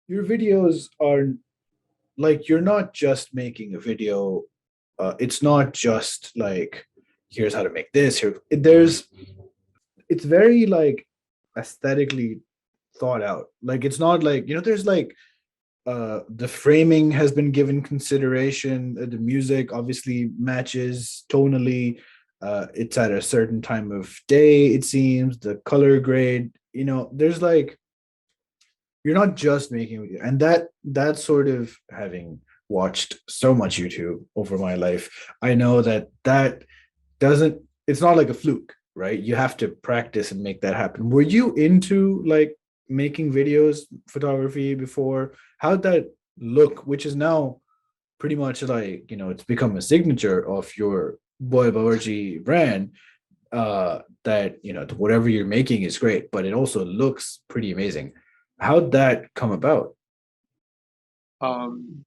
your videos are like you're not just making a video. It's not just like here's how to make this. It's very like aesthetically thought out. Like it's not like there's like the framing has been given consideration. The music obviously matches tonally. It's at a certain time of day. It seems the color grade. There's like you're not just making a video, and that sort of having watched so much YouTube over my life, I know that doesn't. It's not like a fluke, right? You have to practice and make that happen. Were you into like making videos, photography before? How'd that look? Which is now pretty much like it's become a signature of your BoyBawarchi brand. That whatever you're making is great, but it also looks pretty amazing. How'd that come about?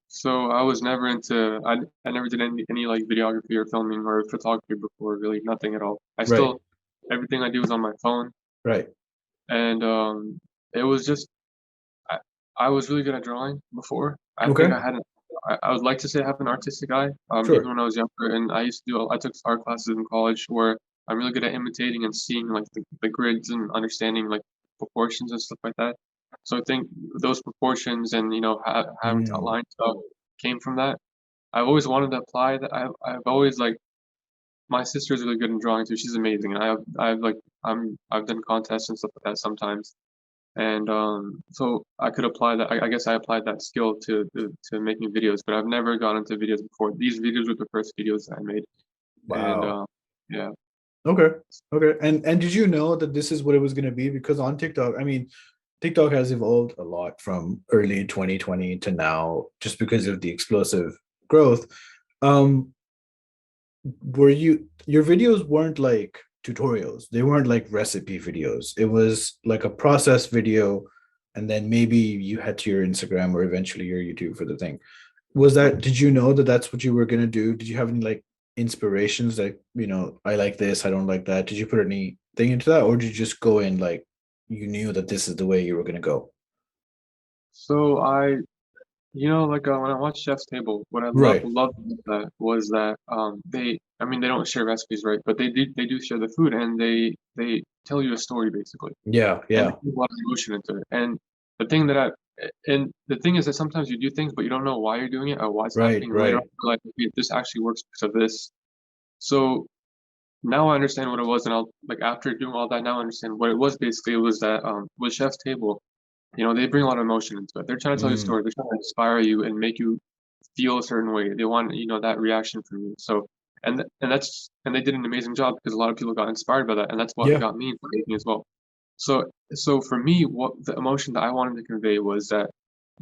So I was never into I never did any like videography or filming or photography before, really nothing at all. I Right, still everything I do is on my phone, right. and it was just I, I was really good at drawing before. I think Okay, I had I would like to say I have an artistic eye. Even sure. when I was younger, and I took art classes in college where I'm really good at imitating and seeing like the grids and understanding like proportions and stuff like that. So I think those proportions and having to Mm, align stuff came from that. I've always wanted to apply that. I've always like my sister's really good in drawing too. She's amazing, and I've like I've done contests and stuff like that sometimes. And so I could apply that. I guess I applied that skill to making videos, but I've never gone into videos before. These videos were the first videos that I made, and wow. yeah. Okay. Okay. And did you know that this is what it was going to be? Because on TikTok, I mean, TikTok has evolved a lot from early 2020 to now, just because of the explosive growth. Um, were your videos weren't like tutorials? They weren't like recipe videos. It was like a process video, and then maybe you had to your Instagram or eventually your YouTube for the thing. Did you know that that's what you were going to do? Did you have any like inspirations, like I like this, I don't like that? Did you put anything into that, or did you just go in like you knew that this is the way you were going to go? So like when I watched Chef's Table, what I Right. loved about that was that I mean they don't share recipes, right? But they do share the food, and they tell you a story basically, Yeah, and they yeah. put a lot of emotion into it. The thing that I and the thing is that sometimes you do things, but you don't know why you're doing it or why it's Right, happening, and later on right. you're like, okay, this actually works because of this. So now I understand what it was, and I'll like after doing all that, now I understand what it was. Basically, it was that with Chef's Table, they bring a lot of emotion into it. They're trying to tell you a Mm, story. They're trying to inspire you and make you feel a certain way. They want, that reaction from you. So, and they did an amazing job because a lot of people got inspired by that, and that's what yeah. got me into baking as well. So for me, what the emotion that I wanted to convey was that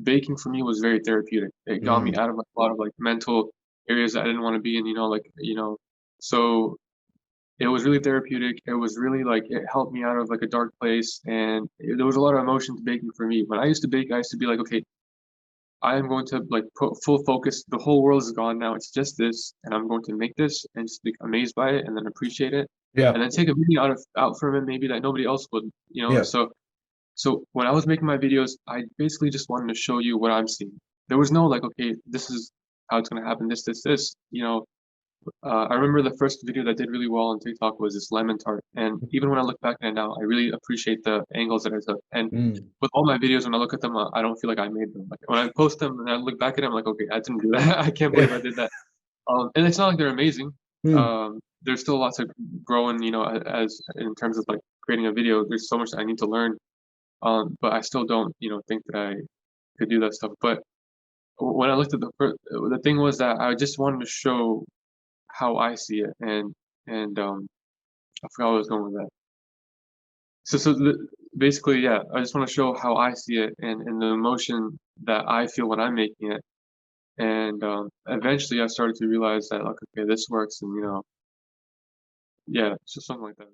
baking for me was very therapeutic. It got me Mm, out of like, a lot of like mental areas that I didn't want to be in, so it was really therapeutic. It was really like it helped me out of like a dark place, and there was a lot of emotion to baking for me. When I used to bake, I used to be like, okay, I am going to like put full focus. The whole world is gone now. It's just this, and I'm going to make this and just be amazed by it, and then appreciate it, yeah, and then take a meaning out from it maybe that nobody else would. yeah. So when I was making my videos, I basically just wanted to show you what I'm seeing. There was no like, okay, this is how it's gonna happen. This. I remember the first video that did really well on TikTok was this lemon tart, and even when I look back at it now, I really appreciate the angles that I took. And Mm, with all my videos, when I look at them, I don't feel like I made them. Like when I post them and I look back at them, I'm like, okay, I didn't do that. I can't believe yeah. I did that. And it's not like they're amazing. Mm, There's still lots of growing, as in terms of like creating a video. There's so much that I need to learn. But I still don't, think that I could do that stuff. But when I looked at the thing was that I just wanted to show how I see it, and I forgot where I was going with that. Basically, yeah, I just want to show how I see it and the emotion that I feel when I'm making it. And eventually, I started to realize that like, okay, this works, and yeah, it's just something like that.